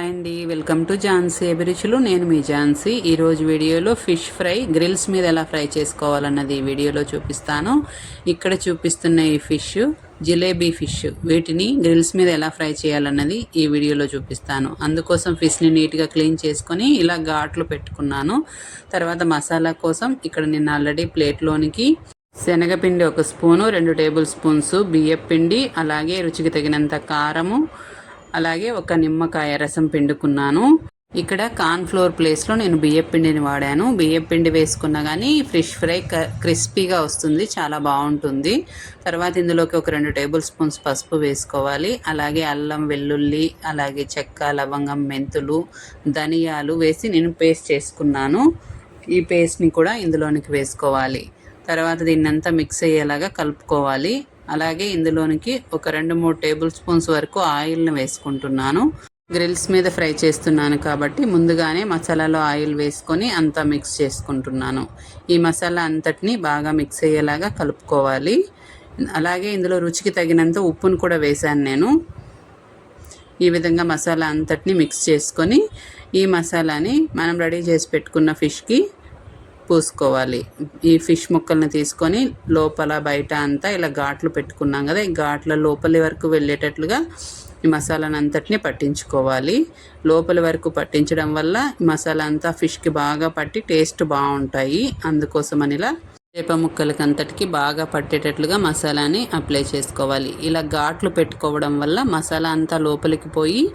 Hi అండి, welcome to Jhansi అభిరుచులు. నేను మీ ఝాన్సీ. ఈరోజు వీడియోలో ఫిష్ ఫ్రై గ్రిల్స్ మీద ఎలా ఫ్రై చేసుకోవాలన్నది ఈ వీడియోలో చూపిస్తాను. ఇక్కడ చూపిస్తున్న ఈ ఫిష్ జిలేబీ ఫిష్, వీటిని గ్రిల్స్ మీద ఎలా ఫ్రై చేయాలన్నది ఈ వీడియోలో చూపిస్తాను. అందుకోసం ఫిష్ని నీట్గా క్లీన్ చేసుకొని ఇలా ఘాట్లు పెట్టుకున్నాను. తర్వాత మసాలా కోసం ఇక్కడ నేను ఆల్రెడీ ప్లేట్లోనికి శనగపిండి 1 స్పూను, 2 టేబుల్ స్పూన్స్ బియ్యపిండి, అలాగే రుచికి తగినంత కారము, అలాగే ఒక నిమ్మకాయ రసం పిండుకున్నాను. ఇక్కడ కార్న్ ఫ్లోర్ ప్లేస్లో నేను బియ్యపిండిని వాడాను. బియ్యపిండి వేసుకున్నా కానీ ఫిష్ ఫ్రై క్రిస్పీగా వస్తుంది, చాలా బాగుంటుంది. తర్వాత ఇందులోకి ఒక 2 టేబుల్ స్పూన్స్ పసుపు వేసుకోవాలి. అలాగే అల్లం వెల్లుల్లి, అలాగే చెక్క, లవంగం, మెంతులు, ధనియాలు వేసి నేను పేస్ట్ చేసుకున్నాను. ఈ పేస్ట్ని కూడా ఇందులోనికి వేసుకోవాలి. తర్వాత దీన్నంతా మిక్స్ అయ్యేలాగా కలుపుకోవాలి. అలాగే ఇందులోనికి ఒక 2-3 టేబుల్ స్పూన్స్ వరకు ఆయిల్ని వేసుకుంటున్నాను. గ్రిల్స్ మీద ఫ్రై చేస్తున్నాను కాబట్టి ముందుగానే మసాలాలో ఆయిల్ వేసుకొని అంతా మిక్స్ చేసుకుంటున్నాను. ఈ మసాలా అంతటిని బాగా మిక్స్ అయ్యేలాగా కలుపుకోవాలి. అలాగే ఇందులో రుచికి తగినంత ఉప్పును కూడా వేశాను నేను. ఈ విధంగా మసాలా అంతటిని మిక్స్ చేసుకొని ఈ మసాలాని మనం రెడీ చేసి పెట్టుకున్న ఫిష్కి పూసుకోవాలి. ఈ ఫిష్ ముక్కల్ని తీసుకొని లోపల బయట అంతా ఇలా ఘాట్లు పెట్టుకున్నాం కదా, ఈ ఘాట్ల లోపలి వరకు వెళ్ళేటట్లుగా ఈ మసాలాను అంతటిని పట్టించుకోవాలి. లోపలి వరకు పట్టించడం వల్ల ఈ మసాలా అంతా ఫిష్కి బాగా పట్టి టేస్ట్ బాగుంటాయి. అందుకోసమని ఇలా చేప ముక్కలకి అంతటికి బాగా పట్టేటట్లుగా మసాలాని అప్లై చేసుకోవాలి. ఇలా ఘాట్లు పెట్టుకోవడం వల్ల మసాలా అంతా లోపలికి పోయి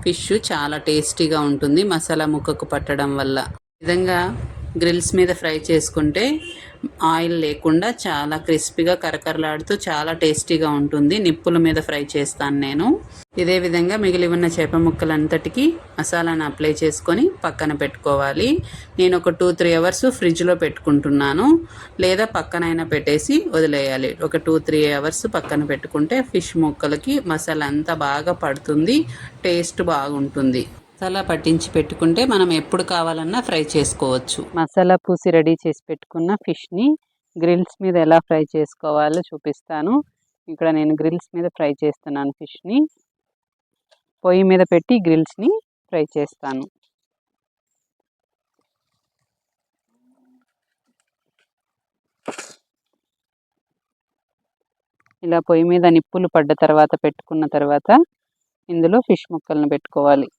ఫిష్ చాలా టేస్టీగా ఉంటుంది మసాలా ముక్కకు పట్టడం వల్ల. ఈ విధంగా గ్రిల్స్ మీద ఫ్రై చేసుకుంటే ఆయిల్ లేకుండా చాలా క్రిస్పీగా కరకరలాడుతూ చాలా టేస్టీగా ఉంటుంది. నిప్పుల మీద ఫ్రై చేస్తాను నేను. ఇదే విధంగా మిగిలి ఉన్న చేప ముక్కలంతటికి మసాలాను అప్లై చేసుకొని పక్కన పెట్టుకోవాలి. నేను ఒక 2-3 అవర్స్ ఫ్రిడ్జ్లో పెట్టుకుంటున్నాను, లేదా పక్కనైనా పెట్టేసి వదిలేయాలి. ఒక 2-3 అవర్స్ పక్కన పెట్టుకుంటే ఫిష్ ముక్కలకి మసాలా అంతా బాగా పడుతుంది, టేస్ట్ బాగుంటుంది. మసాలా పట్టించి పెట్టుకుంటే మనం ఎప్పుడు కావాలన్నా ఫ్రై చేసుకోవచ్చు. మసాలా పూసి రెడీ చేసి పెట్టుకున్న ఫిష్ని గ్రిల్స్ మీద ఎలా ఫ్రై చేసుకోవాలో చూపిస్తాను. ఇక్కడ నేను గ్రిల్స్ మీద ఫ్రై చేస్తున్నాను. ఫిష్ని పొయ్యి మీద పెట్టి గ్రిల్స్ని ఫ్రై చేస్తాను. ఇలా పొయ్యి మీద నిప్పులు పడ్డ తర్వాత పెట్టుకున్న తర్వాత ఇందులో ఫిష్ ముక్కలను పెట్టుకోవాలి.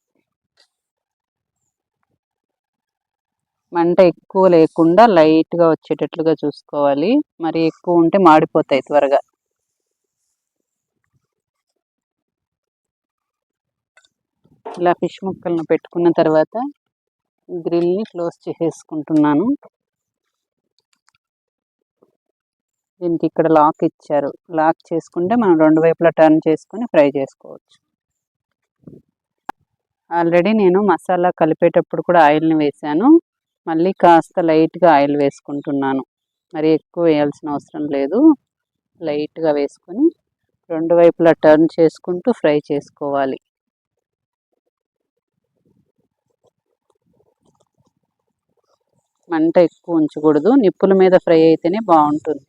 మంట ఎక్కువ లేకుండా లైట్గా వచ్చేటట్లుగా చూసుకోవాలి. మరి ఎక్కువ ఉంటే మాడిపోతాయి త్వరగా. ఇలా ఫిష్ ముక్కలను పెట్టుకున్న తర్వాత గ్రిల్ని క్లోజ్ చేసేసుకుంటున్నాను. దీనికి ఇక్కడ లాక్ ఇచ్చారు. లాక్ చేసుకుంటే మనం 2 వైపులా టర్న్ చేసుకొని ఫ్రై చేసుకోవచ్చు. ఆల్రెడీ నేను మసాలా కలిపేటప్పుడు కూడా ఆయిల్ని వేసాను. మళ్ళీ కాస్త లైట్గా ఆయిల్ వేసుకుంటున్నాను. మరి ఎక్కువ వేయాల్సిన అవసరం లేదు. లైట్గా వేసుకొని 2 వైపులా టర్న్ చేసుకుంటూ ఫ్రై చేసుకోవాలి. మంట ఎక్కువ ఉంచకూడదు, నిప్పుల మీద ఫ్రై అయితేనే బాగుంటుంది.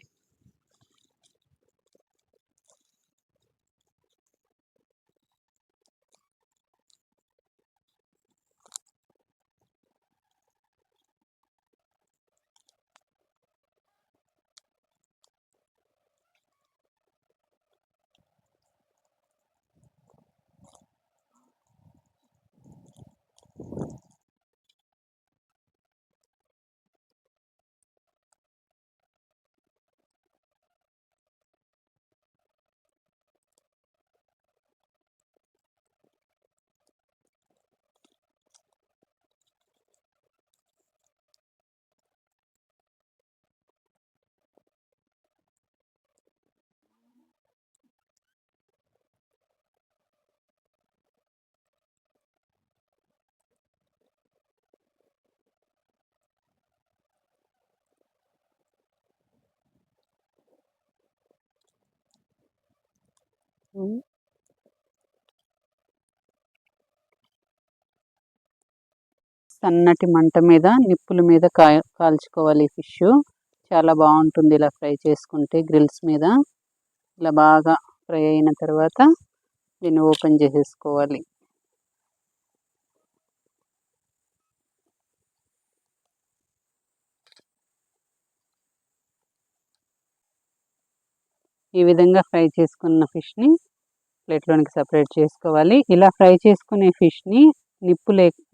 సన్నటి మంట మీద నిప్పుల మీద కాల్చుకోవాలి. ఫిష్ చాలా బాగుంటుంది ఇలా ఫ్రై చేసుకుంటే గ్రిల్స్ మీద. ఇలా బాగా ఫ్రై అయిన తర్వాత దీన్ని ఓపెన్ చేసేసుకోవాలి. ఈ విధంగా ఫ్రై చేసుకున్న ఫిష్ని ప్లేట్లోనికి సపరేట్ చేసుకోవాలి. ఇలా ఫ్రై చేసుకునే ఫిష్ని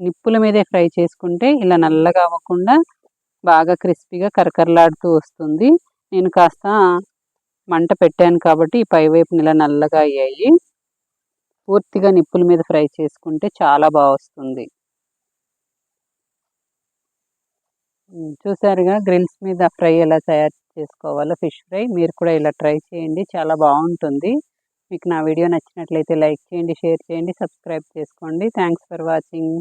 నిప్పుల మీదే ఫ్రై చేసుకుంటే ఇలా నల్లగా అవ్వకుండా బాగా క్రిస్పీగా కరకరలాడుతూ వస్తుంది. నేను కాస్త మంట పెట్టాను కాబట్టి ఈ పైవైపున ఇలా నల్లగా అయ్యాయి. పూర్తిగా నిప్పుల మీద ఫ్రై చేసుకుంటే చాలా బాగా వస్తుంది. చూసారుగా గ్రిల్స్ మీద ఫ్రై ఎలా తయారు చేసుకోవాలో ఫిష్ ఫ్రై. మీరు కూడా ఇలా ట్రై చేయండి, చాలా బాగుంటుంది. మీకు నా వీడియో నచ్చినట్లయితే లైక్ చేయండి, షేర్ చేయండి, సబ్స్క్రైబ్ చేసుకోండి. Thanks for watching.